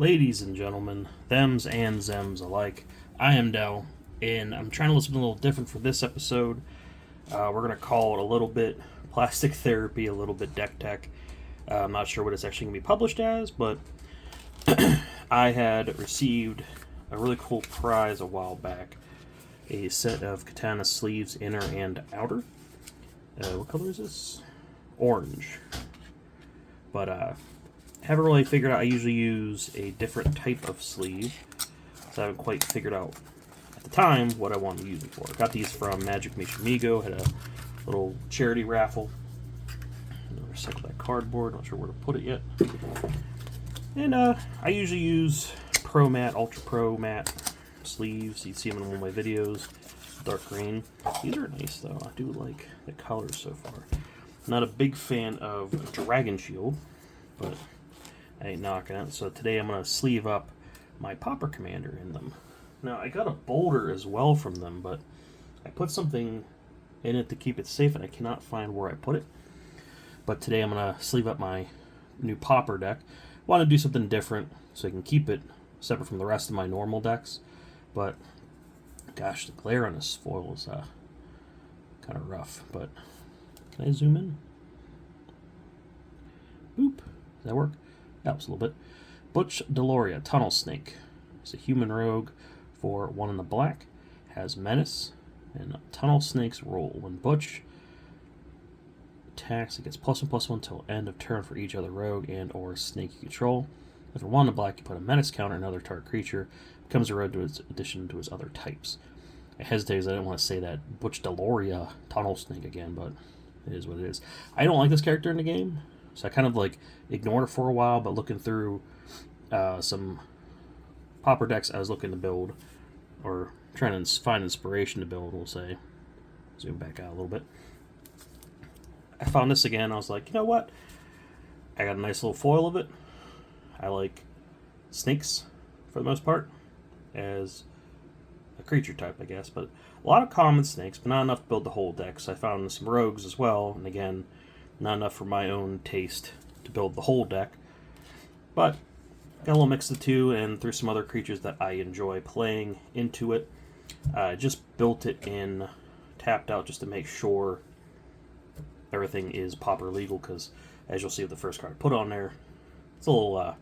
Ladies and gentlemen, thems and zems alike, I am Dell, and I'm trying to listen a little different for this episode. We're going to call it a little bit plastic therapy, a little bit Dech Teck. I'm not sure what it's actually going to be published as, but I had received a really cool prize a while back. A set of Kitana sleeves, inner and outer. What color is this? Orange. But, haven't really figured out. I usually use a different type of sleeve, so I haven't quite figured out at the time what I want to use them for. I got these from Magic Amigo, had a little charity raffle. Recycle that cardboard, not sure where to put it yet. And I usually use Pro Matte, Ultra Pro Matte sleeves. You see them in one of my videos, dark green. These are nice though, I do like the colors so far. Not a big fan of Dragon Shield, but I ain't knocking it. So today I'm going to sleeve up my Pauper Commander in them. Now, I got a boulder as well from them, but I put something in it to keep it safe, and I cannot find where I put it. But today I'm going to sleeve up my new Pauper deck. I want to do something different so I can keep it separate from the rest of my normal decks. But, gosh, the glare on this foil is kind of rough. But, can I zoom in? Boop. Does that work? Helps a little bit. Butch DeLoria, Tunnel Snake. It's a human rogue for 1 in the black. Has Menace and Tunnel Snake's roll. When Butch attacks, it gets +1/+1 until end of turn for each other rogue and or snake you control. If for 1 in the black, you put a Menace counter on another target creature. Becomes a rogue to its addition to his other types. I hesitate because I didn't want to say that Butch DeLoria Tunnel Snake again, but it is what it is. I don't like this character in the game. So I kind of like ignored it for a while, but looking through some Pauper decks I was looking to build, or trying to find inspiration to build, we'll say. Zoom back out a little bit. I found this again. I was like, you know what? I got a nice little foil of it. I like snakes for the most part as a creature type, I guess. But a lot of common snakes, but not enough to build the whole deck. So I found some rogues as well, and again, not enough for my own taste to build the whole deck. But got a little mix of the two and threw some other creatures that I enjoy playing into it. Just built it in tapped out just to make sure everything is Pauper legal, because as you'll see with the first card I put on there, it's a little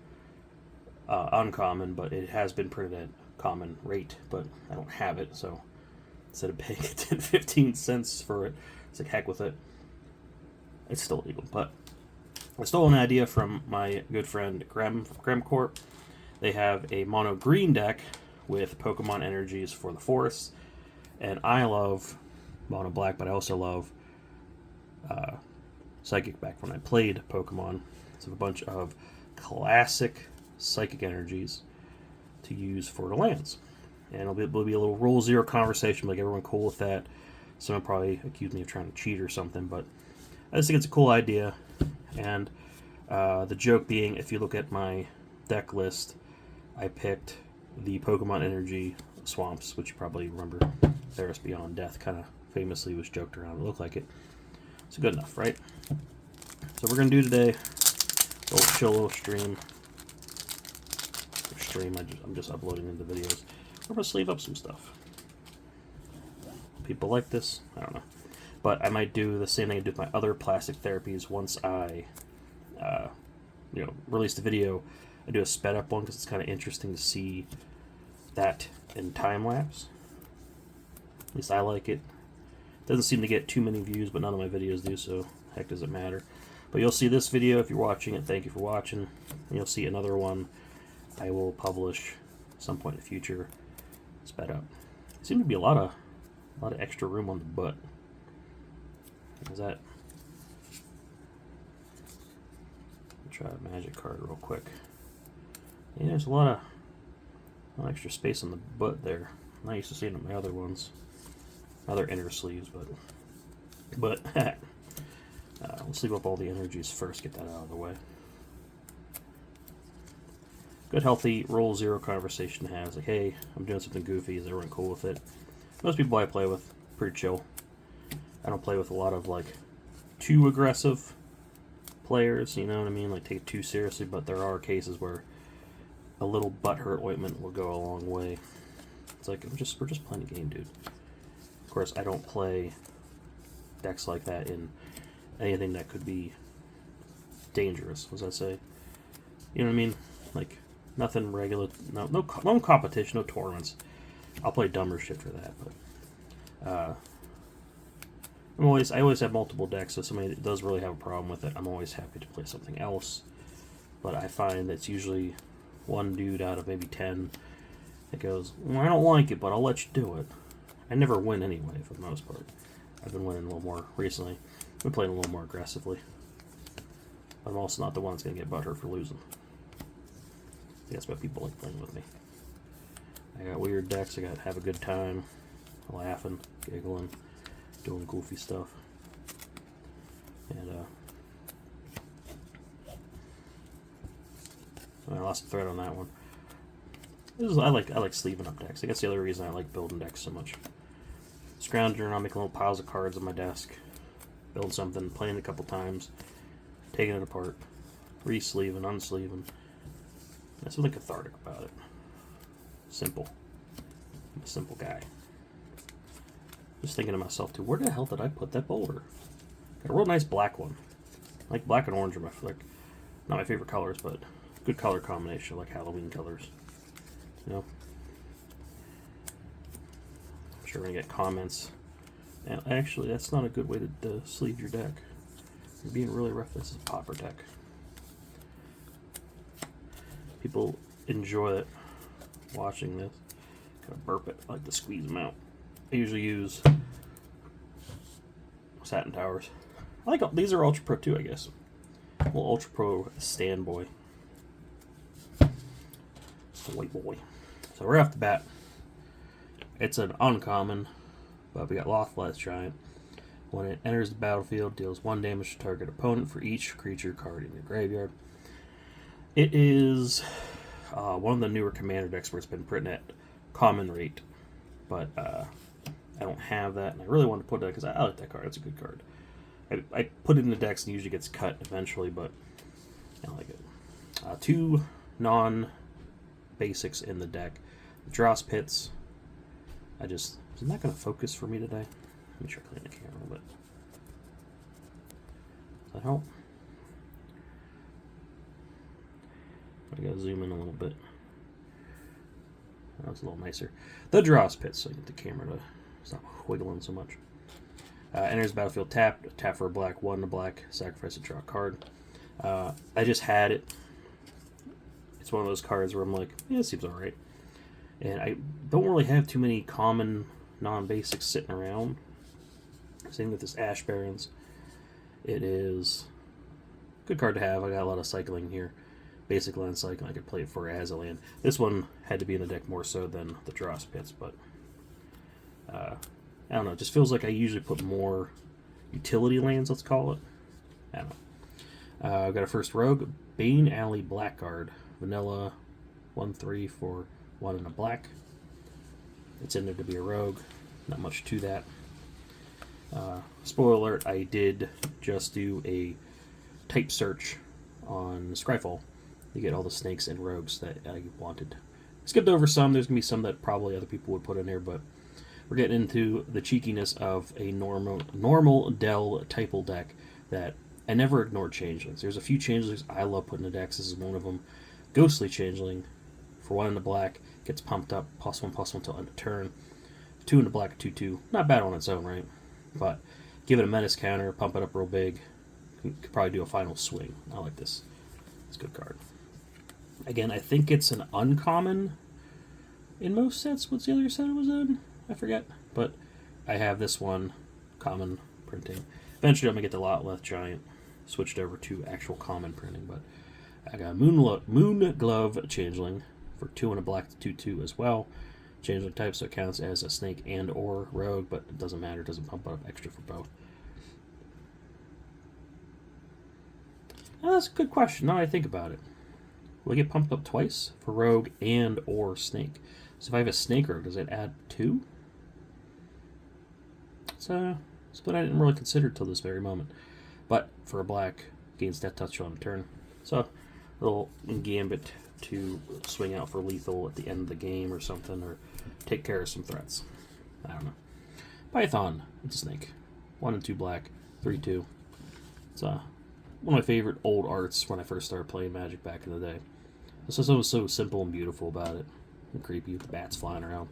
uncommon, but it has been printed at common rate, but I don't have it, so instead of paying 10-15 cents for it, it's like heck with it. It's still illegal, but I stole an idea from my good friend Grem from Grem Corp. They have a mono green deck with Pokemon energies for the forests, and I love mono black, but I also love Psychic back when I played Pokemon. So a bunch of classic Psychic energies to use for the lands, and it'll be a little Rule Zero conversation, like everyone cool with that. Someone probably accuse me of trying to cheat or something, but I just think it's a cool idea, and the joke being, if you look at my deck list, I picked the Pokemon Energy Swamps, which you probably remember. Theros Beyond Death kind of famously was joked around. It looked like it. It's good enough, right? So we're going to do today a little chill little stream. I'm just uploading into videos. We're going to sleeve up some stuff. People like this? I don't know. But I might do the same thing I do with my other plastic therapies once I, release the video. I do a sped up one because it's kind of interesting to see that in time lapse. At least I like it. Doesn't seem to get too many views, but none of my videos do, so heck does it matter. But you'll see this video if you're watching it. Thank you for watching. And you'll see another one I will publish at some point in the future. Sped up. Seems to be a lot of extra room on the butt. Is that? Try a magic card real quick. Yeah, there's a lot of extra space on the butt there. I'm not used to seeing it in my other ones, other inner sleeves, but we'll sleeve up all the energies first. Get that out of the way. Good, healthy Rule Zero conversation to have. It's like, hey, I'm doing something goofy. Is everyone cool with it? Most people I play with, pretty chill. I don't play with a lot of like too aggressive players, you know what I mean? Like take it too seriously, but there are cases where a little butthurt ointment will go a long way. It's like we're just playing a game, dude. Of course, I don't play decks like that in anything that could be dangerous. What does that say? You know what I mean? Like nothing regular, no competition, no tournaments. I'll play dumber shit for that, but I always have multiple decks, so if somebody does really have a problem with it, I'm always happy to play something else. But I find that's usually one dude out of maybe 10 that goes, well, I don't like it, but I'll let you do it. I never win anyway, for the most part. I've been winning a little more recently. I've been playing a little more aggressively. I'm also not the one that's going to get butthurt for losing. I think that's why people like playing with me. I got weird decks. I got have a good time, laughing, giggling, doing goofy stuff. And I lost the thread on that one. I like sleeving up decks. I guess the other reason I like building decks so much. Scrounging around, making little piles of cards on my desk, build something, playing it a couple times, taking it apart, re-sleeving, unsleeving. There's something cathartic about it. Simple. I'm a simple guy. Just thinking to myself too, where the hell did I put that boulder? Got a real nice black one. I like black and orange are not my favorite colors, but good color combination, like Halloween colors. You know? I'm sure we're gonna get comments. And actually, that's not a good way to sleeve your deck. You're being really rough. This is a Pauper deck. People enjoy it watching this. Kind of burp it. I like to squeeze them out. I usually use Satin Towers. I like these are Ultra Pro too, I guess. A little Ultra Pro stand boy. White boy. So right off the bat, it's an uncommon, but we got Lothless Giant. When it enters the battlefield, deals 1 damage to target opponent for each creature card in your graveyard. It is one of the newer commander decks where it's been printed at common rate, but I don't have that, and I really want to put it because I like that card. It's a good card. I put it in the decks and usually gets cut eventually, but I don't like it. 2 non-basics in the deck. The Dross Pits. Isn't that going to focus for me today? Let me try to clean the camera a little bit. Does that help? I gotta zoom in a little bit. That's a little nicer. The Dross Pits, so I get the camera to stop wiggling so much. Enters battlefield tapped. Tap for a black, 1 to black. Sacrifice to draw a card. I just had it. It's one of those cards where I'm like, yeah, it seems alright. And I don't really have too many common non-basics sitting around. Same with this Ash Barrens. It is a good card to have. I got a lot of cycling here. Basic land cycling. I could play it for as a land. This one had to be in the deck more so than the Dross Pits, but I don't know. It just feels like I usually put more utility lands, let's call it. I don't know. I've got a first rogue, Bane Alley Blackguard. Vanilla, 1/3 for 1 and a black. It's in there to be a rogue. Not much to that. Spoiler alert, I did just do a type search on Scryfall to get all the snakes and rogues that I wanted. Skipped over some. There's going to be some that probably other people would put in there, but we're getting into the cheekiness of a normal Dell typal deck that I never ignored changelings. There's a few changelings I love putting in decks. This is one of them. Ghostly Changeling for 1 in the black. Gets pumped up. +1/+1 until end of turn. 2 in the black, 2/2. Not bad on its own, right? But give it a menace counter, pump it up real big. Could probably do a final swing. I like this. It's a good card. Again, I think it's an uncommon in most sets. What's the other set it was in? I forget. But I have this one, common printing. Eventually I'm going to get the Lothless Giant switched over to actual common printing. But I got Moon Glove Changeling for 2 and a black, 2/2 as well. Changeling type, so it counts as a snake and or rogue, but it doesn't matter. It doesn't pump up extra for both. Now, that's a good question. Now I think about it. Will I get pumped up twice for rogue and or snake? So if I have a snake rogue, does it add 2? So something I didn't really consider till this very moment. But for a black, gains death touch on a turn. So little gambit to swing out for lethal at the end of the game or something, or take care of some threats. I don't know. Python, it's a snake. 1 and 2 black, 3/2. It's one of my favorite old arts when I first started playing Magic back in the day. This is so simple and beautiful about it. And creepy with the bats flying around.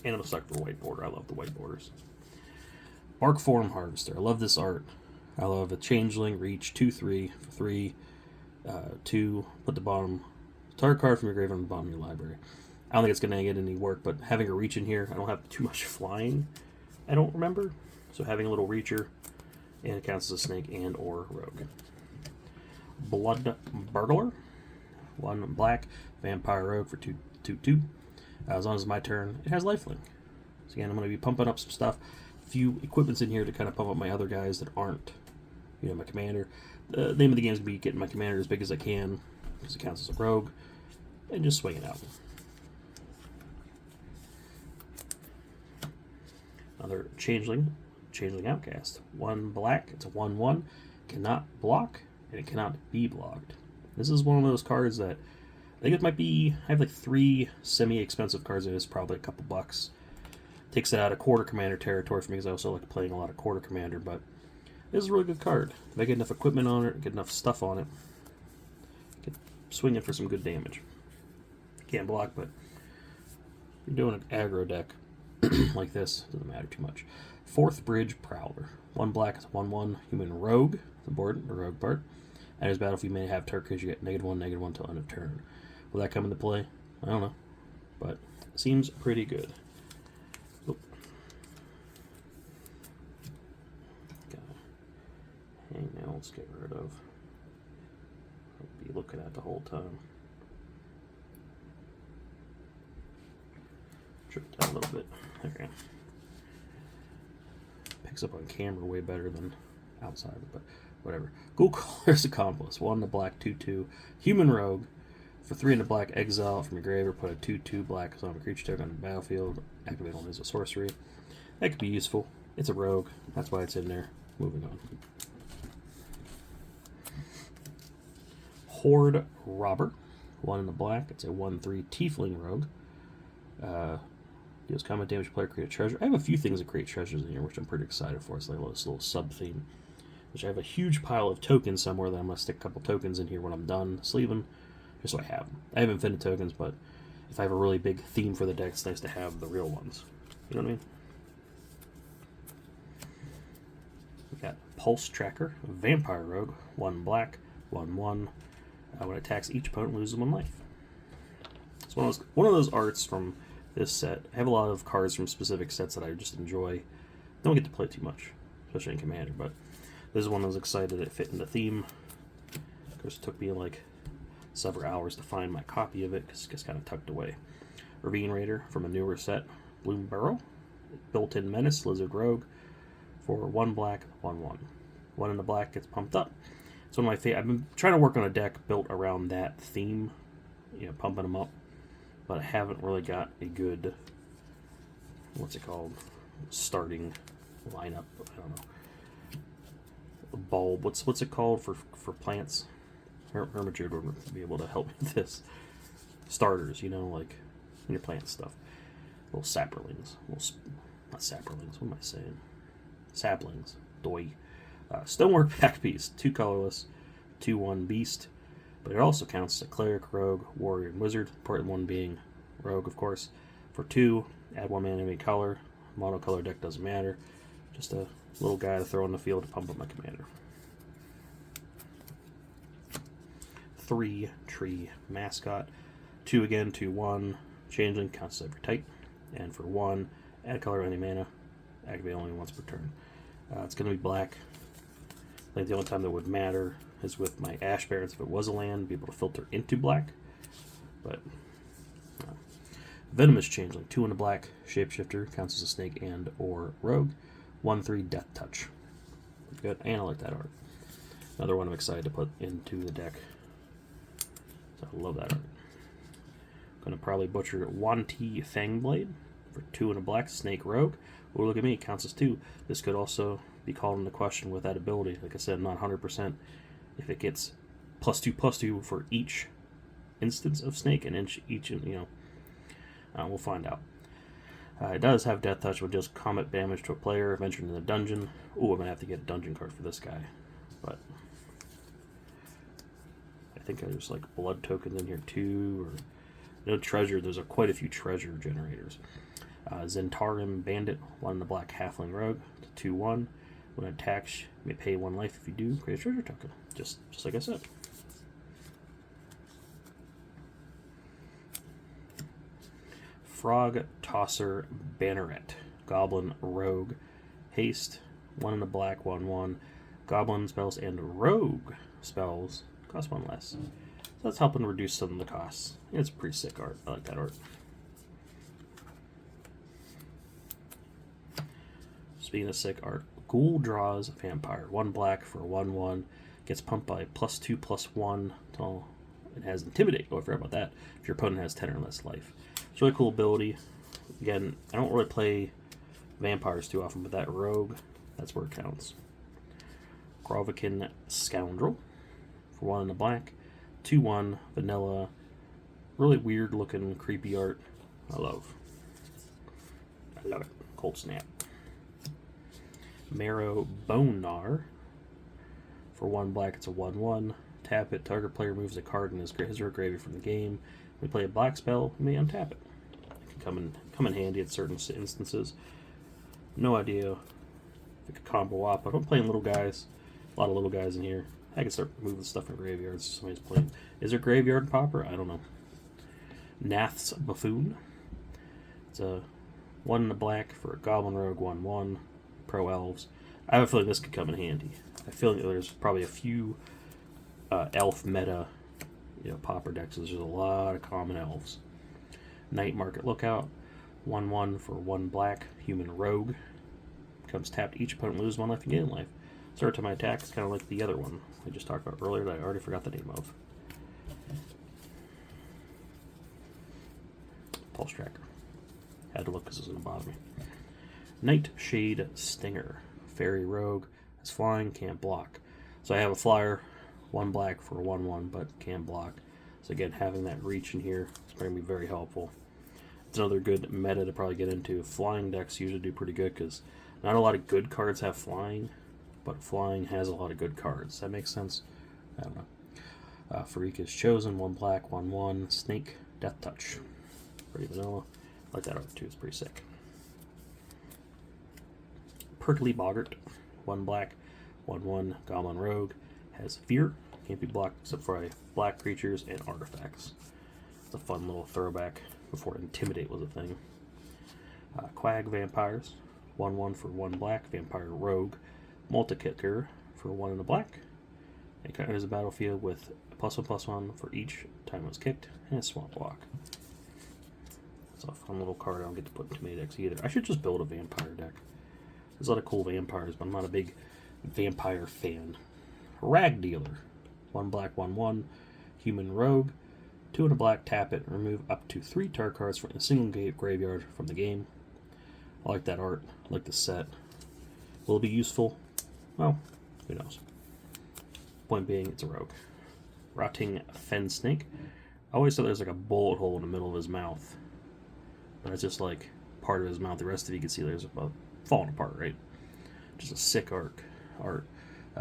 And I'm a sucker for white border. I love the white borders. Bark Form Harvester. I love this art. I love a Changeling, reach 2/3 for 3. 2, put the bottom target card from your grave on the bottom of your library. I don't think it's going to get any work, but having a reach in here, I don't have too much flying, I don't remember. So having a little reacher, and it counts as a snake and or rogue. Blood Burglar. 1 black, vampire rogue for 2/2. As long as it's my turn, it has lifelink. So again, I'm going to be pumping up some stuff. A few equipments in here to kind of pump up my other guys that aren't, my commander. The name of the game is going to be getting my commander as big as I can, because it counts as a rogue, and just swing it out. Another Changeling Outcast. 1 black, it's a 1/1, cannot block, and it cannot be blocked. This is one of those cards that I think it might be, I have like 3 semi-expensive cards in this, probably a couple bucks. Takes it out of quarter commander territory for me, because I also like playing a lot of quarter commander, but this is a really good card. If I get enough equipment on it, get enough stuff on it, get swing it for some good damage. Can't block, but if you're doing an aggro deck like this, it doesn't matter too much. 4th Bridge Prowler. 1 black, it's a 1/1 human rogue, the board, the rogue part. At his battlefield, you may have turkey, you get -1/-1 till end of turn. Will that come into play? I don't know, but it seems pretty good. Oop. Hangnail, let's get rid of. I'll be looking at the whole time. Trim it down a little bit. There we go. Picks up on camera way better than outside, but whatever. Ghoul Caller's Accomplice. 1 to black, 2/2. Human Rogue. For 3 in the black, exile from your grave or put a 2/2 black on a creature token on the battlefield. Activate only as a sorcery. That could be useful. It's a rogue. That's why it's in there. Moving on. Horde Robber. 1 in the black. It's a 1/3 Tiefling Rogue. Deals combat damage to player, create a treasure. I have a few things that create treasures in here, which I'm pretty excited for. It's like this little sub-theme. Which I have a huge pile of tokens somewhere that I'm going to stick a couple tokens in here when I'm done sleeving, just so I have them. I have infinite tokens, but if I have a really big theme for the deck, it's nice to have the real ones. You know what I mean? We got Pulse Tracker, Vampire Rogue, 1 black, 1/1. When it attacks each opponent, loses 1 life. It's one of those arts from this set. I have a lot of cards from specific sets that I just enjoy. Don't get to play too much, especially in Commander, but this is one I was excited it fit in the theme. Of course, it took me like several hours to find my copy of it because it gets kind of tucked away. Ravine Raider from a newer set. Bloom Burrow. Built-in Menace, Lizard Rogue. For 1 black, 1/1. 1 in the black gets pumped up. It's one of my favorite. I've been trying to work on a deck built around that theme, pumping them up, but I haven't really got a good, starting lineup. I don't know. Bulb. What's it called for plants? Hermitude would be able to help me with this. Starters, like when you're planting stuff. Little saplings. Not saplings. What am I saying? Saplings. Doi. Stonework Pack Piece. 2 colorless. 2/1 beast. But it also counts as a cleric, rogue, warrior, and wizard. Important one being rogue, of course. For 2, add 1 mana any color. Monocolor deck doesn't matter. Just a little guy to throw in the field to pump up my commander. 3 Tree Mascot. 2 again, 2/1. Changeling, counts as every type. And for 1, add color any mana. Activate only once per turn. It's going to be black. I think the only time that would matter is with my Ash Barrens. If it was a land, be able to filter into black. But Venomous Changeling. 2 in the black. Shapeshifter, counts as a snake and or rogue. 1/3 Death Touch. Good, and I like that art. Another one I'm excited to put into the deck. So I love that art. Gonna probably butcher Wanti Fangblade for 2 in a black, Snake Rogue. Oh, look at me, it counts as 2. This could also be called into question with that ability. Like I said, I'm not 100% if it gets +2/+2 for each instance of snake, and each we'll find out. It does have Death Touch, which deals combat damage to a player ventured in the dungeon. Ooh, I'm gonna have to get a dungeon card for this guy, but I think there's like blood tokens in here too, or no treasure. There's quite a few treasure generators. Zentarim Bandit, 1 in the black halfling rogue, 2/1. When it attacks, you may pay 1 life. If you do, create a treasure token. Just like I said. Frog Tosser Banneret, Goblin Rogue, Haste, 1 in the black, 1/1. Goblin spells and Rogue spells cost 1 less. So that's helping reduce some of the costs. It's pretty sick art. I like that art. Speaking of sick art, Ghoul Draws Vampire, 1 black for 1/1. Gets pumped by +2/+1 until it has Intimidate. Oh, I forgot about that. If your opponent has 10 or less life. It's a really cool ability. Again, I don't really play vampires too often, but that rogue, that's where it counts. Grovikin Scoundrel for 1 in the black, 2/1 vanilla. Really weird looking, creepy art. I love it. Cold Snap. Marrow Bone Gnar for 1 black. It's a 1/1. Tap it. Target player moves a card in his or graveyard from the game. We play a black spell. You may untap it. It can come in handy at certain instances. No idea if it could combo up. But I'm playing little guys. A lot of little guys in here. I can start moving stuff in graveyards. Somebody's playing. Is there graveyard Pauper? I don't know. Nath's Buffoon. It's a 1 in the black for a Goblin Rogue, 1/1. Pro Elves. I have a feeling this could come in handy. I feel like there's probably a few elf meta Pauper decks. There's a lot of common elves. Night Market Lookout. 1/1 for 1 black. Human Rogue. Becomes tapped. Each opponent loses 1 life and gain life. Start to my attack. It's kind of like the other one I just talked about earlier that I already forgot the name of. Pulse Tracker. Had to look because it was going to bother me. Nightshade Stinger. Fairy Rogue. Has flying, can't block. So I have a flyer, 1 black for a 1/1, but can block. So again, having that reach in here is going to be very helpful. It's another good meta to probably get into. Flying decks usually do pretty good because not a lot of good cards have flying, but flying has a lot of good cards. Does that make sense? I don't know. Farik is Chosen, 1 black, 1/1. Snake, Death Touch. Pretty vanilla. I like that art too, it's pretty sick. Prickly Boggart, 1 black, 1/1. Goblin Rogue. Has Fear. Can't be blocked except for black creatures and artifacts. It's a fun little throwback before Intimidate was a thing. Quag Vampires. 1/1 for 1 black. Vampire Rogue. Multi-kicker for 1 in the black. It enters the battlefield with +1/+1 for each time it was kicked, and a Swamp Walk. It's a fun little card I don't get to put into many decks either. I should just build a vampire deck. There's a lot of cool vampires, but I'm not a big vampire fan. Rag Dealer. 1 black, 1/1. Human Rogue. 2 in a black, tap it, and remove up to 3 target cards from a single graveyard from the game. I like that art. I like the set. Will it be useful? Well, who knows. Point being, it's a rogue. Rotting Fen Snake. I always thought there's like a bullet hole in the middle of his mouth. But it's just like part of his mouth. The rest of you can see there's about falling apart, right? Just a sick art.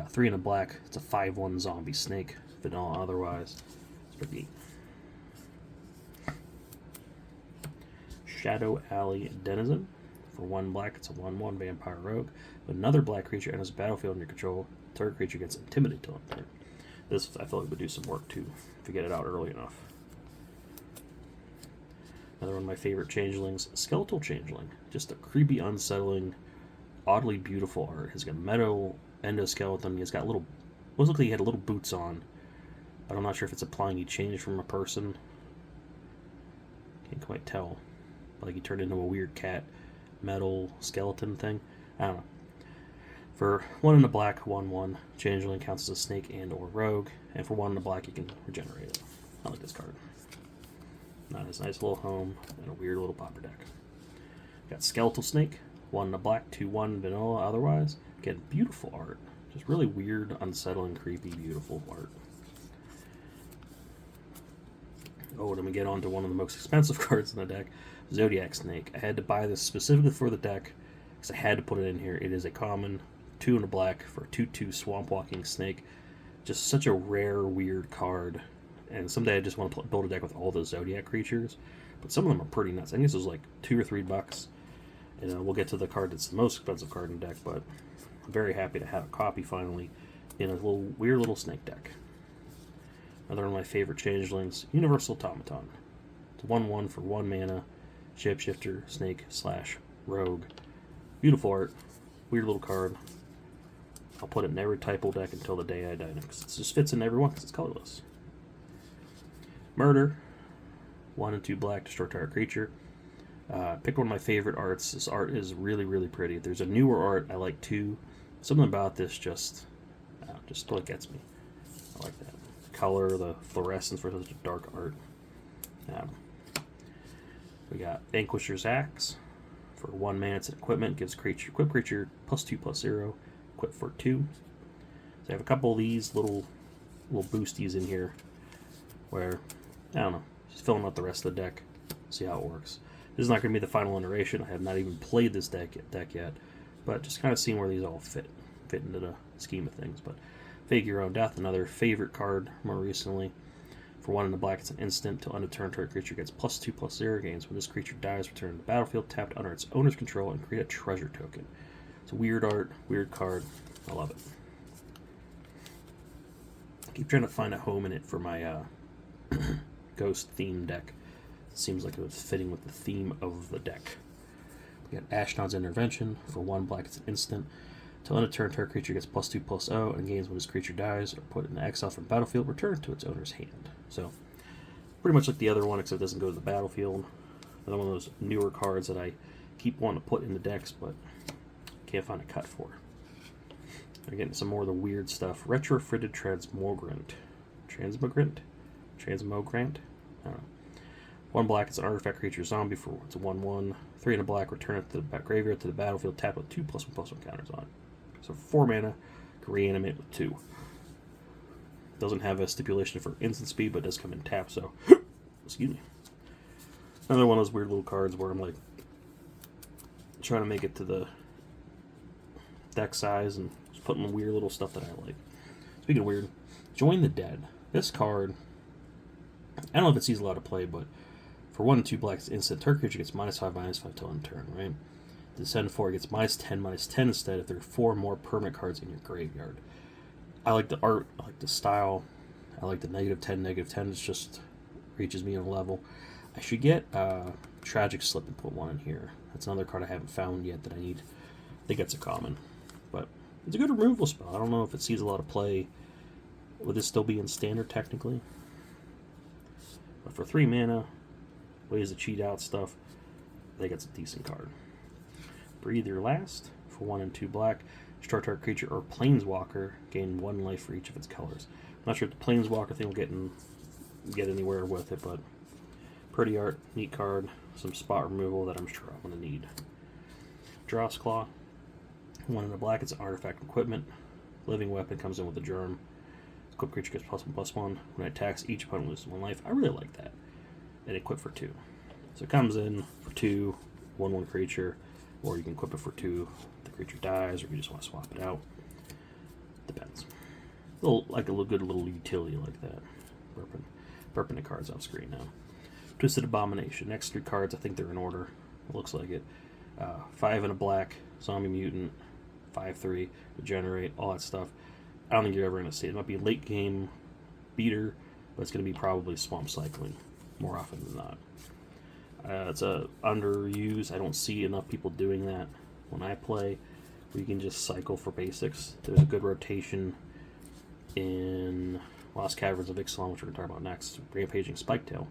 3 in a black. It's a 5/1 zombie snake. Vanilla otherwise. It's pretty neat. Shadow Alley Denizen. For 1 black, it's a 1/1 vampire rogue. Another black creature enters the battlefield under your control. Target creature gets intimidated till end turn. This I feel like would do some work too if you get it out early enough. Another one of my favorite changelings, Skeletal Changeling. Just a creepy, unsettling, oddly beautiful art. He's got metal endoskeleton. He's got little, looks like he had little boots on. But I'm not sure if it's implying he changed from a person. Can't quite tell. Like he turned into a weird cat metal skeleton thing. I don't know. For 1 in the black, 1/1, Changeling counts as a snake and or rogue, and for 1 in the black you can regenerate it. I like this card. Nice little home and a weird little Pauper deck. Got Skeletal Snake, 1 in the black, 2/1 vanilla otherwise. Again, beautiful art. Just really weird, unsettling, creepy, beautiful art. Oh, then we get on to one of the most expensive cards in the deck, Zodiac Snake. I had to buy this specifically for the deck because I had to put it in here. It is a common 2 and a black for a 2/2 Swamp Walking Snake. Just such a rare, weird card. And someday I just want to build a deck with all those Zodiac creatures. But some of them are pretty nuts. I think this is like $2 or $3. And we'll get to the card that's the most expensive card in the deck, but I'm very happy to have a copy finally in a little weird little snake deck. Another one of my favorite changelings, Universal Automaton. It's 1/1 for 1 mana, shapeshifter, snake / rogue. Beautiful art, weird little card. I'll put it in every typo deck until the day I die next. It just fits in every one because it's colorless. Murder, 1 and 2 black, destroy target creature. Picked one of my favorite arts. This art is really, really pretty. There's a newer art I like too. Something about this just really gets me. I like that. The color, the fluorescence for such a dark art. We got Vanquisher's Axe. For 1 mana, it's an equipment. Gives equip creature +2/+0. Equip for 2. So I have a couple of these little boosties in here where, I don't know, just filling out the rest of the deck. See how it works. This is not going to be the final iteration. I have not even played this deck yet, but just kind of seeing where these all fit into the scheme of things. But Fake Your Own Death, another favorite card more recently. For 1 in the black, it's an instant. Till end of turn, target creature gets +2/+0 gains. When this creature dies, return to the battlefield tapped under its owner's control and create a treasure token. It's a weird art, weird card. I love it. I keep trying to find a home in it for my ghost theme deck. It seems like it was fitting with the theme of the deck. We got Ashnod's Intervention. For 1 black, it's an instant. Till end of turn, target creature gets +2/+0 and gains when this creature dies or put in exile from battlefield, return to its owner's hand. So, pretty much like the other one, except it doesn't go to the battlefield. Another one of those newer cards that I keep wanting to put in the decks, but can't find a cut for. We're getting some more of the weird stuff. Retrofitted Transmogrant. Transmogrant? I don't know. 1 black, it's an artifact creature zombie for it's a 1/1. 3 in a black, return it to the graveyard to the battlefield, tap with 2 +1/+1 counters on it. So 4 mana, can reanimate with 2. Doesn't have a stipulation for instant speed, but does come in tap, so excuse me. Another one of those weird little cards where I'm like trying to make it to the deck size and just putting weird little stuff that I like. Speaking of weird, Join the Dead. This card, I don't know if it sees a lot of play, but for 1 and 2 blacks, instant target creature gets -5/-5 till end turn, right? Descend 4 gets -10/-10 instead if there are 4 more permanent cards in your graveyard. I like the art, I like the style, I like the -10/-10. It just reaches me on a level. I should get Tragic Slip and put 1 in here. That's another card I haven't found yet that I need. I think that's a common. But it's a good removal spell. I don't know if it sees a lot of play. Would this still be in standard technically? But for 3 mana, ways to cheat out stuff, I think it's a decent card. Breathe Your Last. For 1 and 2 black, destroy target creature or planeswalker, gain 1 life for each of its colors. I'm not sure if the planeswalker thing will get anywhere with it, but pretty art, neat card, some spot removal that I'm sure I'm going to need. Dross Claw. 1 in the black, it's an artifact equipment. Living weapon comes in with a germ. Equip creature gets +1/+1. When it attacks, each opponent loses 1 life. I really like that. And equip for 2. So it comes in for 2, 1/1 creature, or you can equip it for 2. The creature dies, or you just want to swap it out. Depends. A little good little utility like that. Burping the cards off screen now. Twisted Abomination. Next 3 cards, I think they're in order. It looks like it. 5 in a black, zombie mutant, 5/3, regenerate, all that stuff. I don't think you're ever going to see it. It might be a late game beater, but it's going to be probably swamp cycling more often than not. It's a underused. I don't see enough people doing that when I play, where you can just cycle for basics. There's a good rotation in Lost Caverns of Ixalan, which we're going to talk about next. Rampaging Spiketail,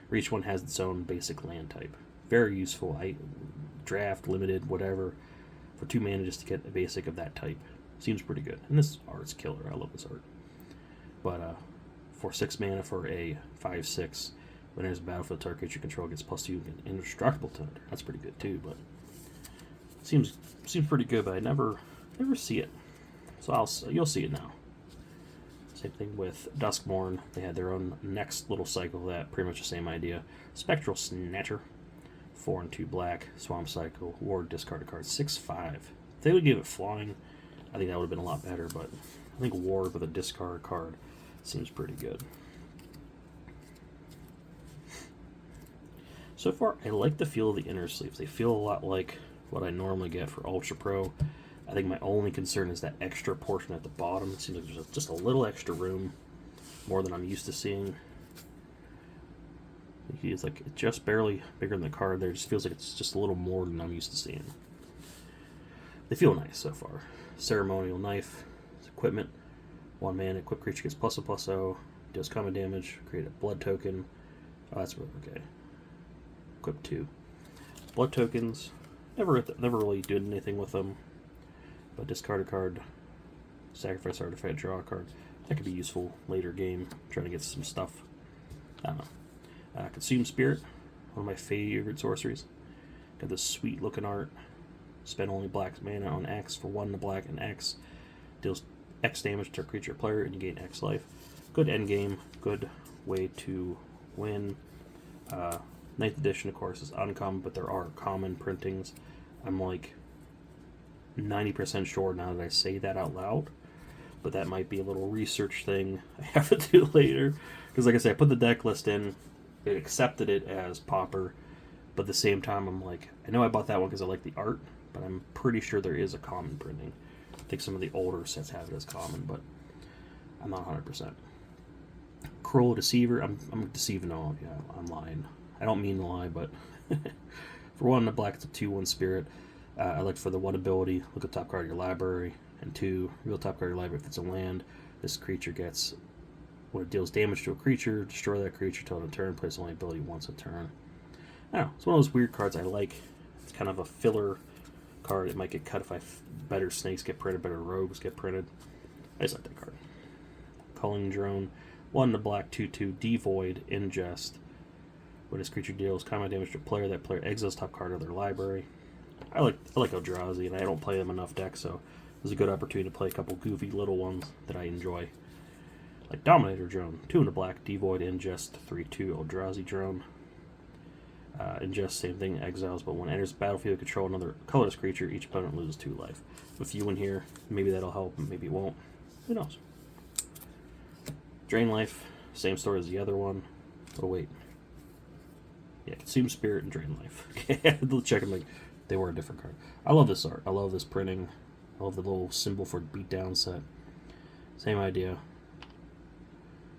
where each one has its own basic land type. Very useful. I draft, limited, whatever, for 2 mana just to get a basic of that type. Seems pretty good. And this art's killer. I love this art. But for 6 mana for a 5/6, when there's a battlefield, target creature control gets +2 and indestructible to enter. That's pretty good too, but seems pretty good, but I never see it. So you'll see it now. Same thing with Duskmourn. They had their own next little cycle of that, pretty much the same idea. Spectral Snatcher, 4 and 2 black, Swamp Cycle, Ward, discard a card, 6/5. If they would give it flying, I think that would have been a lot better, but I think Ward with a discard card seems pretty good. So far, I like the feel of the inner sleeves. They feel a lot like what I normally get for Ultra Pro. I think my only concern is that extra portion at the bottom. It seems like there's just a little extra room, more than I'm used to seeing. He is like just barely bigger than the card there. It just feels like it's just a little more than I'm used to seeing. They feel nice so far. Ceremonial Knife, equipment, 1 mana, equip creature gets +0/+0, deals combat damage, create a blood token. Oh, that's really okay. Equip 2. Blood tokens, never really did anything with them. But discard a card, sacrifice artifact, draw a card. That could be useful later game, trying to get some stuff. I don't know. Consume Spirit, one of my favorite sorceries. Got this sweet looking art. Spend only black mana on X for 1 to black and X. Deals X damage to a creature player and you gain X life. Good end game, good way to win. 9th edition, of course, is uncommon, but there are common printings. I'm like 90% sure now that I say that out loud, but that might be a little research thing I have to do later. Because like I said, I put the deck list in, it accepted it as Pauper, but at the same time I'm like, I know I bought that one because I like the art, but I'm pretty sure there is a common printing. I think some of the older sets have it as common, but I'm not 100%. Cruel Deceiver, I'm deceiving all, yeah, I'm lying. I don't mean to lie, but for 1 to black, it's a 2/1 spirit. I like for the 1 ability, look at the top card of your library, and 2, reveal top card of your library. If it's a land, this creature gets, when it deals damage to a creature, destroy that creature till end of turn, plays only ability once a turn. I don't know, it's one of those weird cards I like. It's kind of a filler card. It might get cut if better snakes get printed, better rogues get printed. I just like that card. Culling Drone, 1 to black, 2/2, devoid, ingest. When this creature deals combat damage to a player, that player exiles top card of their library. I like Eldrazi, and I don't play them enough decks, so this is a good opportunity to play a couple goofy little ones that I enjoy. Like Dominator Drone, 2 into black, devoid, ingest, 3/2, Eldrazi Drone. Ingest, same thing, exiles, but when it enters the battlefield, control another colorless creature, each opponent loses 2 life. With you in here, maybe that'll help, maybe it won't. Who knows? Drain Life, same story as the other one. Oh, wait. Yeah, Consume Spirit and Drain Life. Okay, I had to check them, like, they were a different card. I love this art. I love this printing. I love the little symbol for beatdown set. Same idea.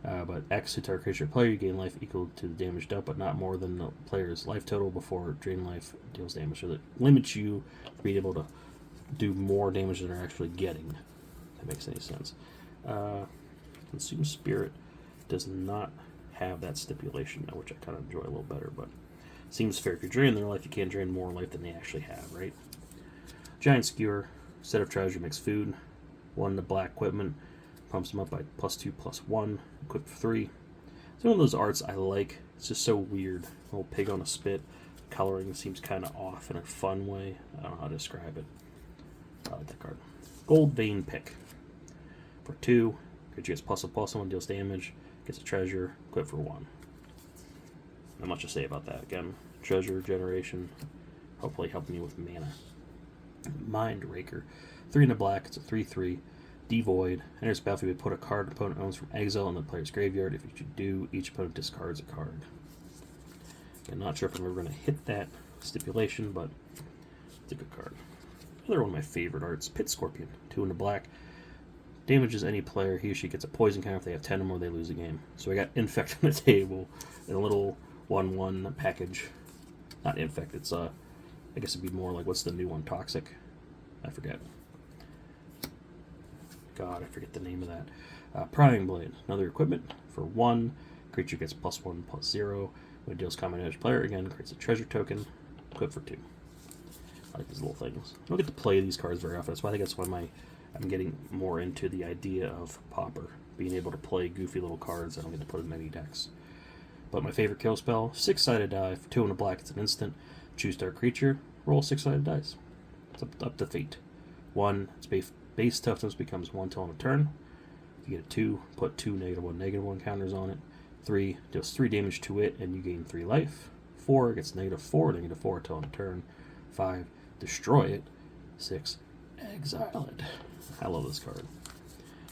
But X to target creature player, you gain life equal to the damage dealt, but not more than the player's life total before Drain Life deals damage. So that limits you from being able to do more damage than they're actually getting. If that makes any sense. Consume Spirit does not have that stipulation, which I kind of enjoy a little better, but seems fair. If you drain their life, you can't drain more life than they actually have, right? Giant Skewer, set of treasure, makes food. 1 to black equipment, pumps them up by +2/+1, equip 3. It's one of those arts I like. It's just so weird. A little pig on a spit. Coloring seems kind of off in a fun way. I don't know how to describe it. I like that card. Gold Vein Pick. For 2, creature gets +1/+1, deals damage, gets a treasure, equip for 1. Not much to say about that. Again, treasure generation, hopefully helping you with mana. Mind Raker, 3 into black, it's a 3/3, devoid. Enters battlefield, put a card an opponent owns from exile in the player's graveyard. If you do, each opponent discards a card. I'm not sure if I'm ever going to hit that stipulation, but it's a good card. Another one of my favorite arts, Pit Scorpion, 2 into black. Damages any player, he or she gets a poison counter. If they have 10 or more, they lose the game. So I got Infect on the table in a little 1/1 package. Not Infect, it's I guess it'd be more like, what's the new one? Toxic? I forget. God, I forget the name of that. Prying Blade, another equipment for 1. Creature gets +1/+0. When it deals combat damage player, again, creates a treasure token. Equip for 2. I like these little things. I don't get to play these cards very often. That's why I'm getting more into the idea of Pauper, being able to play goofy little cards I don't get to put in many decks. But my favorite kill spell, 6-sided die. For 2 into black, it's an instant. Choose target creature, roll 6-sided dice. It's up to fate. 1, it's base toughness becomes 1 till on a turn. You get a 2, put 2 -1, -1 counters on it. 3 deals 3 damage to it, and you gain 3 life. 4 gets -4, -4 till on a turn. 5, destroy it. 6, exile it. I love this card.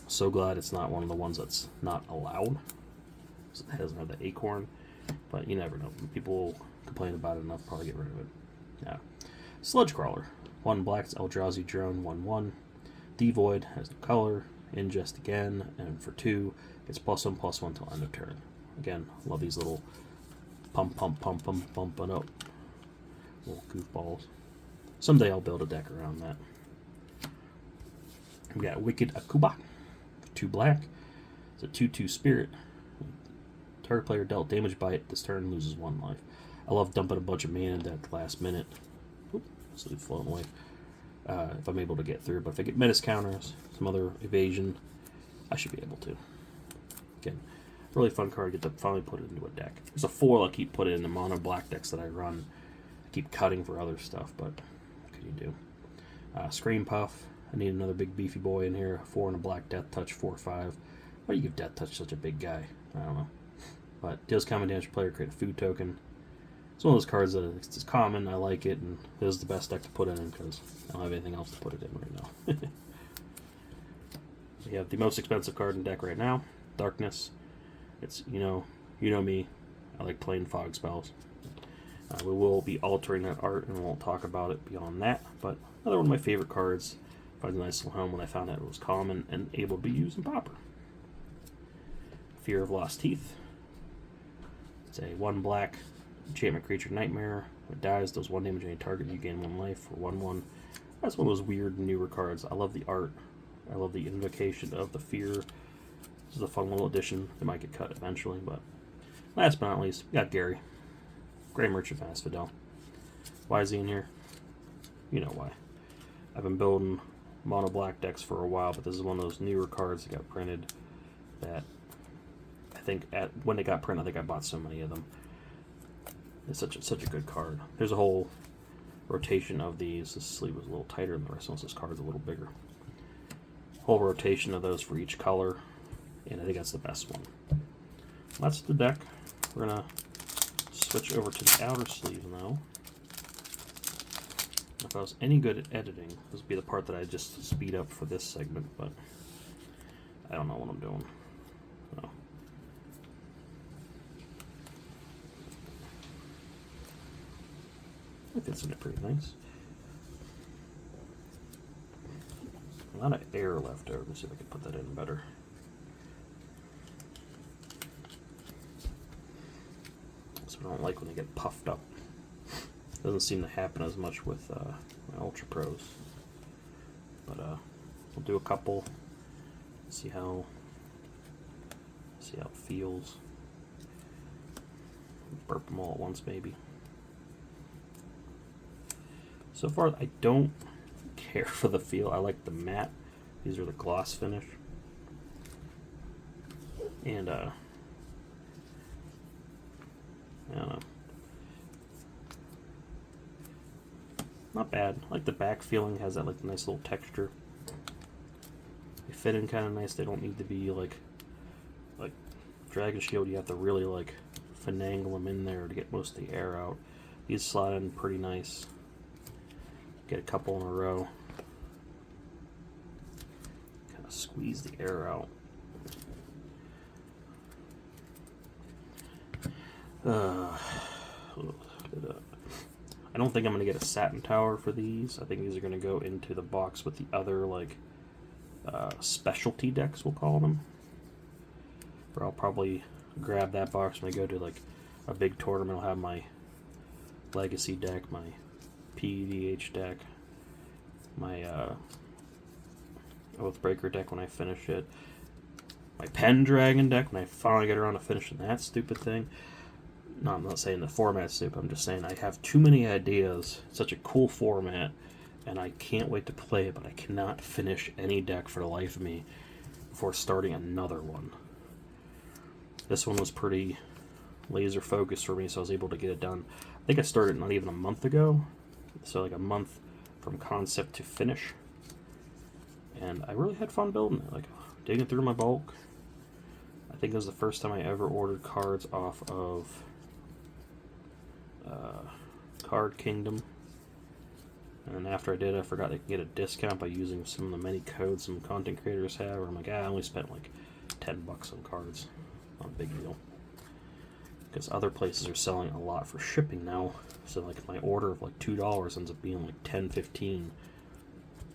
So glad it's not one of the ones that's not allowed. It doesn't have the acorn, but you never know. People complain about it enough, probably get rid of it. Yeah. Sludge Crawler. 1 black, it's Eldrazi Drone, 1/1. Devoid has no color. Ingest again, and for 2, it's +1/+1 till end of turn. Again, love these little bumping up little goofballs. Someday I'll build a deck around that. We got Wicked Akuba. 2 black. It's a 2/2 spirit. Target player dealt damage by it this turn, loses 1 life. I love dumping a bunch of mana into that last minute. Oop, so they've flown away. If I'm able to get through, but if I get menace counters, some other evasion, I should be able to. Again, really fun card. Get to finally put it into a deck. There's a foil I keep putting in the mono black decks that I run. I keep cutting for other stuff, but what can you do? Scream Puff. I need another big beefy boy in here. 4 and a black Death Touch, 4/5. Why do you give Death Touch such a big guy? I don't know. But deals common damage to player, create a food token. It's one of those cards that it's common, I like it, and this is the best deck to put it in because I don't have anything else to put it in right now. We have the most expensive card in deck right now, Darkness. It's, you know me, I like playing fog spells. We will be altering that art and won't talk about it beyond that, but another one of my favorite cards. Finds a nice little home when I found out it was common and able to be used in Pauper. Fear of Lost Teeth. It's a 1 black enchantment creature nightmare. When it dies, does 1 damage to any target, you gain 1 life for 1/1. That's one of those weird newer cards. I love the art. I love the invocation of the fear. This is a fun little addition. It might get cut eventually, but last but not least, we got Gary. Grey Merchant of Asphodel. Why is he in here? You know why. I've been building mono black decks for a while, but this is one of those newer cards that got printed that I think when they got printed, I think I bought so many of them. It's such a good card. There's a whole rotation of these. This sleeve was a little tighter than the rest of this card's a little bigger. Whole rotation of those for each color, and I think that's the best one. That's the deck. We're gonna switch over to the outer sleeve now. If I was any good at editing, this would be the part that I just speed up for this segment, but I don't know what I'm doing. So. It fits in it pretty nice. A lot of air left over. Let me see if I can put that in better. So I don't like when they get puffed up. Doesn't seem to happen as much with my Ultra Pros. But we'll do a couple. See how it feels. Burp them all at once, maybe. So far, I don't care for the feel. I like the matte. These are the gloss finish. And I don't know. Not bad. I like the back feeling. Has that like nice little texture. They fit in kind of nice. They don't need to be like Dragon Shield. You have to really like finagle them in there to get most of the air out. These slide in pretty nice. Get a couple in a row. Kind of squeeze the air out. I don't think I'm going to get a satin tower for these. I think these are going to go into the box with the other like specialty decks, we'll call them. Or I'll probably grab that box when I go to like a big tournament. I'll have my Legacy deck, my PEDH deck, my Oathbreaker deck when I finish it, my Pendragon deck when I finally get around to finishing that stupid thing. No, I'm not saying the format's stupid, I'm just saying I have too many ideas. It's such a cool format, and I can't wait to play it, but I cannot finish any deck for the life of me before starting another one. This one was pretty laser focused for me, so I was able to get it done. I think I started not even a month ago, so like a month from concept to finish. and I really had fun building it. Like, digging through my bulk. I think it was the first time I ever ordered cards off of Card Kingdom. And after I did, I forgot I could get a discount by using some of the many codes some content creators have. Where I'm like, I only spent like $10 on cards. Not a big deal. Because other places are selling a lot for shipping now. So like my order of like $2 ends up being like $10, $15. And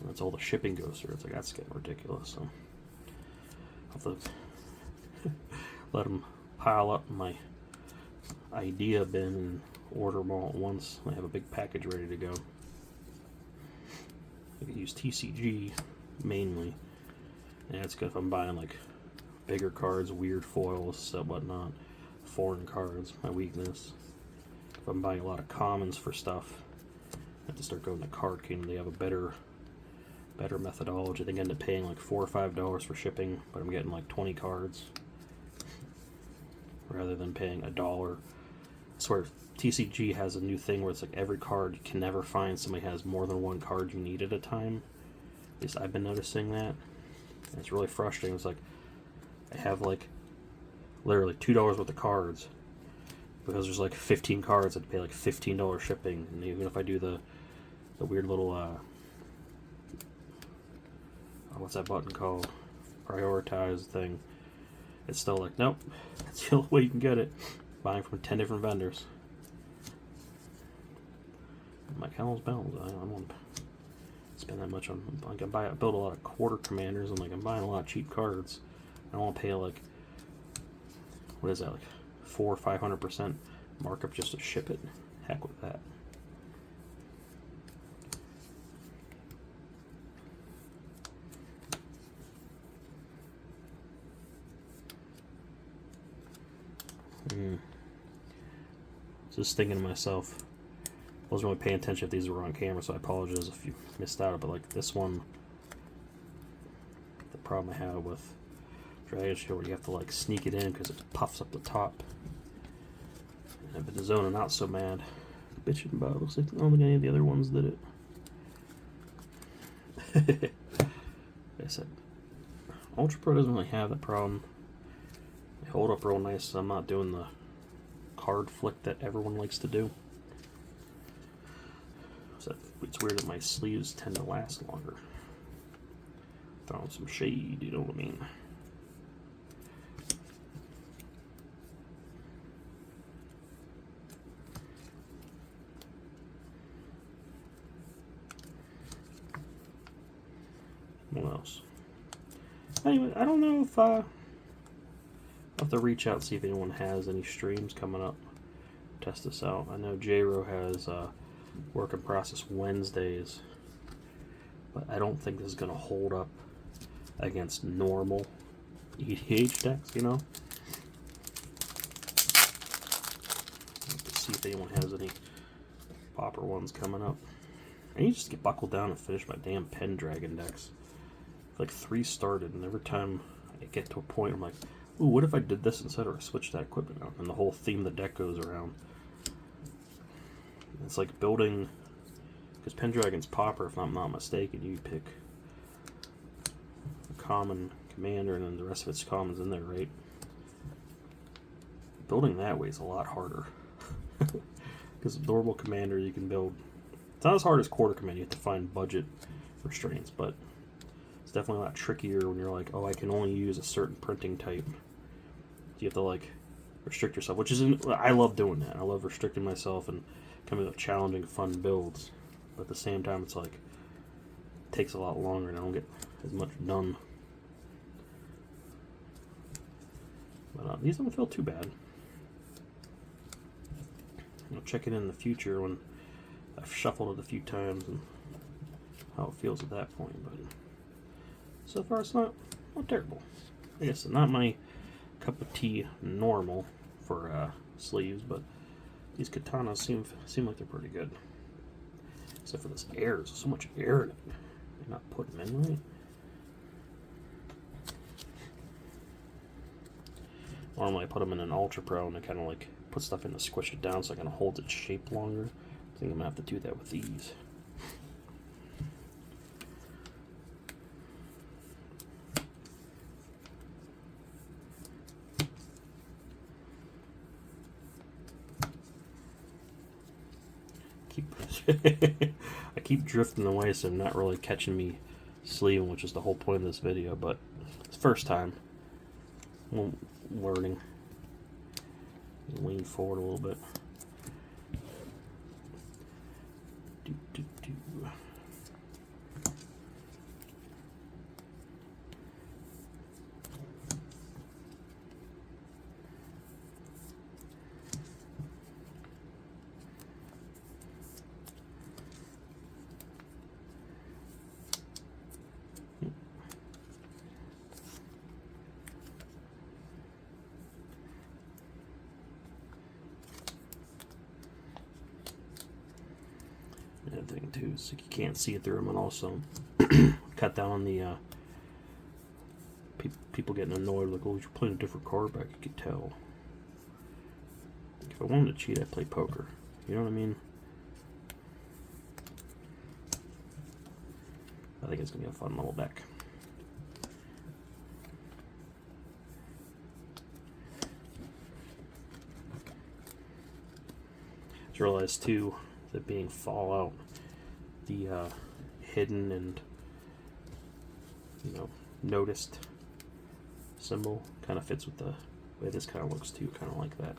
that's all the shipping goes through. It's like, that's getting ridiculous. So I'll have to let them pile up my idea bin and order them all at once. I have a big package ready to go. I could use TCG mainly, and it's good if I'm buying like bigger cards, weird foils, stuff, whatnot. Foreign cards, my weakness. If I'm buying a lot of commons for stuff, I have to start going to Card Kingdom. They have a better methodology. I think I end up paying like $4 or $5 for shipping, but I'm getting like 20 cards rather than paying $1. I swear TCG has a new thing where it's like every card, you can never find somebody has more than one card you need at a time. At least I've been noticing that. And it's really frustrating. It's like I have like literally $2 worth of cards because there's like 15 cards. I'd pay like $15 shipping, and even if I do the weird little what's that button called? Prioritize thing. It's still like, nope, that's the only way you can get it. Buying from 10 different vendors. I'm like, hell's bells. I don't want to spend that much on. Like, I build a lot of quarter commanders, and like I'm buying a lot of cheap cards. I don't want to pay like, what is that, like 400 or 500% markup just to ship it. Heck with that. Just thinking to myself, I wasn't really paying attention if these were on camera, so I apologize if you missed out. But like this one, the problem I have with Dragon Shield, where you have to like sneak it in because it puffs up the top. And I've been zoning out so mad. Bitching about it. Looks like I don't think any of the other ones did it. Like I said, Ultra Pro doesn't really have that problem. They hold up real nice, so I'm not doing the card flick that everyone likes to do. So it's weird that my sleeves tend to last longer. Throwing some shade, you know what I mean? What else? Anyway, I don't know if I'll have to reach out and see if anyone has any streams coming up. Test this out. I know J-Ro has work in process Wednesdays, but I don't think this is going to hold up against normal EDH decks, you know? Let's see if anyone has any Pauper ones coming up. I need to just get buckled down and finish my damn Pendragon decks. Like 3 started, and every time I get to a point, I'm like, ooh, what if I did this instead, or switch that equipment out? And the whole theme of the deck goes around. It's like building, because Pendragon's Pauper, if I'm not mistaken, you pick a common commander, and then the rest of its commons in there, right? Building that way is a lot harder. Because normal commander you can build, it's not as hard as quarter commander. You have to find budget restraints, but it's definitely a lot trickier when you're like, oh, I can only use a certain printing type. You have to like restrict yourself, which is, I love doing that. I love restricting myself and coming up with challenging, fun builds. But at the same time, it's like, it takes a lot longer and I don't get as much done. But these don't feel too bad. I'll check it in the future when I've shuffled it a few times and how it feels at that point. But so far, it's not terrible. I guess not my cup of tea normal for sleeves, but these Kitanas seem like they're pretty good. Except for this air, there's so much air in it. They're not putting them in right. Normally I put them in an Ultra Pro and I kind of like put stuff in to squish it down so it kind of holds its shape longer. I think I'm gonna have to do that with these. I keep drifting away, so I'm not really catching me sleeving, which is the whole point of this video. But it's first time. I'm learning. Lean forward a little bit. Do, do, do. That thing too, so you can't see it through them, and also cut down on the people getting annoyed, like, oh, you're playing a different card back. You could tell. If I wanted to cheat, I'd play poker. You know what I mean? I think it's gonna be a fun little deck. Just realized too that being Fallout, the hidden and, you know, noticed symbol kind of fits with the way this kind of looks too, kind of like that.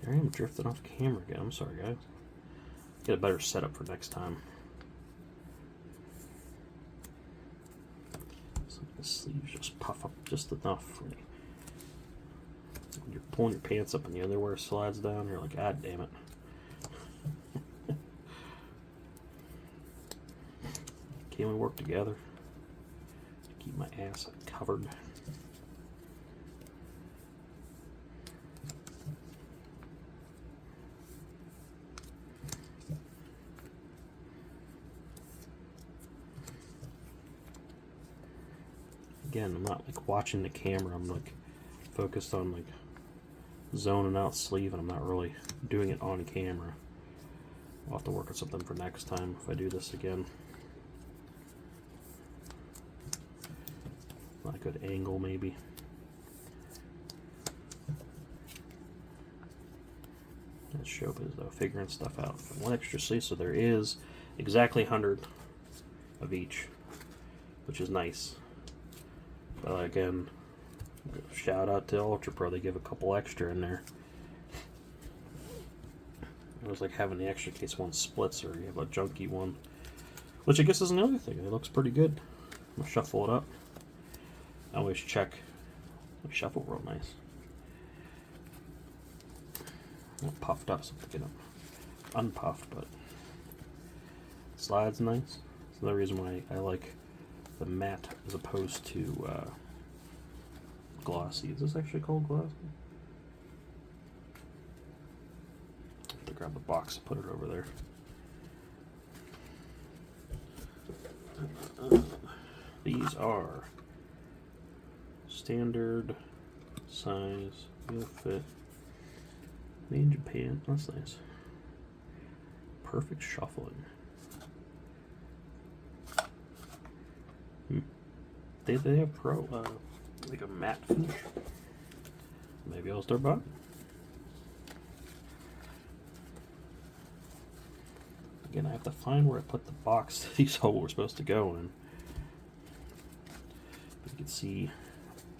I am drifting off camera again. I'm sorry, guys. Get a better setup for next time. So the sleeves just puff up just enough for me. When you're pulling your pants up and the underwear slides down, you're like, God damn it. Can we work together to keep my ass covered? Again, I'm not like watching the camera, I'm like focused on like zoning out sleeve, and I'm not really doing it on camera. I'll have to work on something for next time if I do this again. Not a good angle, maybe. Let's show it as though figuring stuff out. One extra sleeve, so there is exactly 100 of each, which is nice. But again, shout out to Ultra Pro, they give a couple extra in there. It was like having the extra case one splits, or you have a junky one, which I guess is another thing. It looks pretty good. I'm gonna shuffle it up. I always check. I shuffle real nice. Not puffed up, so I'm picking up unpuffed, but slides nice. That's another reason why I like the matte as opposed to glossy. Is this actually called glossy? I have to grab the box and put it over there. These are standard size, you'll fit, made in Japan. That's nice. Perfect shuffling. They have pro like a matte finish. Maybe I'll start buying. Again, I have to find where I put the box these holes were supposed to go in. You can see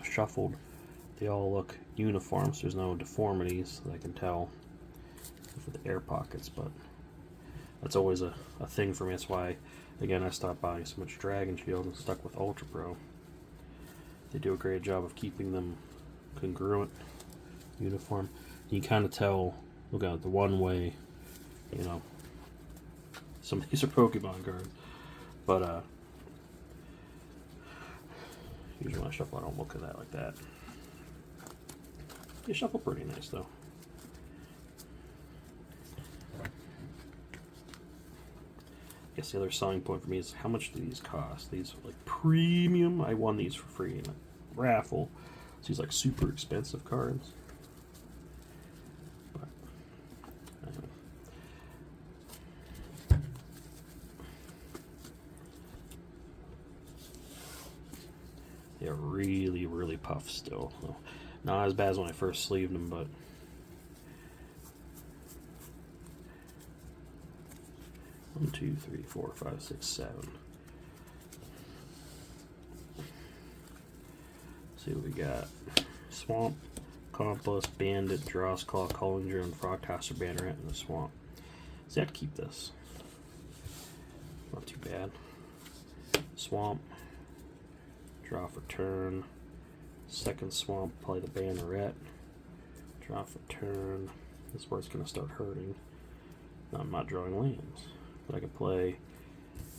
shuffled. They all look uniform, so there's no deformities that I can tell for the air pockets, but that's always a thing for me. That's why, again, I stopped buying so much Dragon Shield and stuck with Ultra Pro. They do a great job of keeping them congruent, uniform. You can kind of tell, look at the one way, you know, some of these are Pokemon cards, but usually when I shuffle, I don't look at that like that. They shuffle pretty nice though. I guess the other selling point for me is how much do these cost? These are like premium. I won these for free in a raffle. So these like super expensive cards. But anyway. really, really puffed still. So not as bad as when I first sleeved them, but 1, 2, 3, 4, 5, 6, 7. See what we got. Swamp, Compass, Bandit, Drossclaw, Calling Drone, Frogtoster, Banneret, and the Swamp. See, I'd keep this. Not too bad. Swamp, draw for turn. Second Swamp, play the Banneret. Draw for turn. This is where it's going to start hurting. No, I'm not drawing lands. But I could play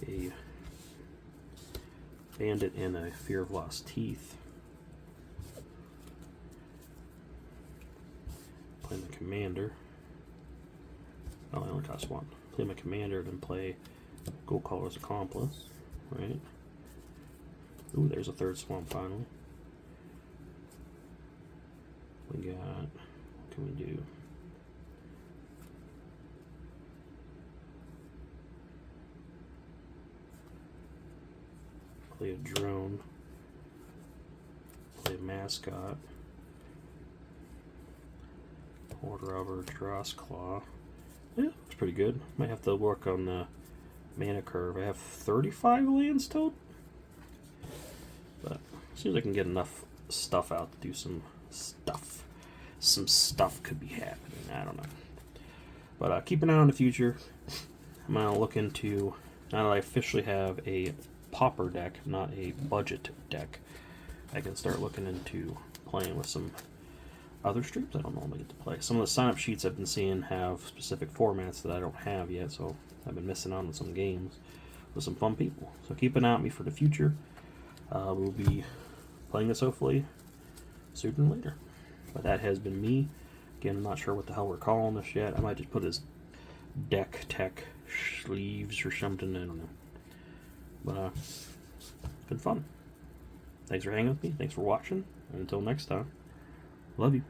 a Bandit and a Fear of Lost Teeth. Play my commander. Oh, I only cost 1. Play my commander, then play Goldcaller's Accomplice. Right? Ooh, there's a third Swamp finally. We got. What can we do? Play a drone. Play a mascot. Order over Drossclaw. Yeah, it's pretty good. Might have to work on the mana curve. I have 35 lands total. But as soon as I can get enough stuff out to do some stuff. Some stuff could be happening. I don't know. But keep an eye on the future. I'm going to look into, now that I officially have a Pauper deck, not a budget deck, I can start looking into playing with some other streams I don't normally get to play. Some of the sign-up sheets I've been seeing have specific formats that I don't have yet, so I've been missing out on some games with some fun people. So keep an eye on me for the future. We'll be playing this hopefully sooner than later. But that has been me. Again, I'm not sure what the hell we're calling this yet. I might just put as Dech Teck sleeves or something. I don't know. But it's been fun. Thanks for hanging with me. Thanks for watching. And until next time, love you.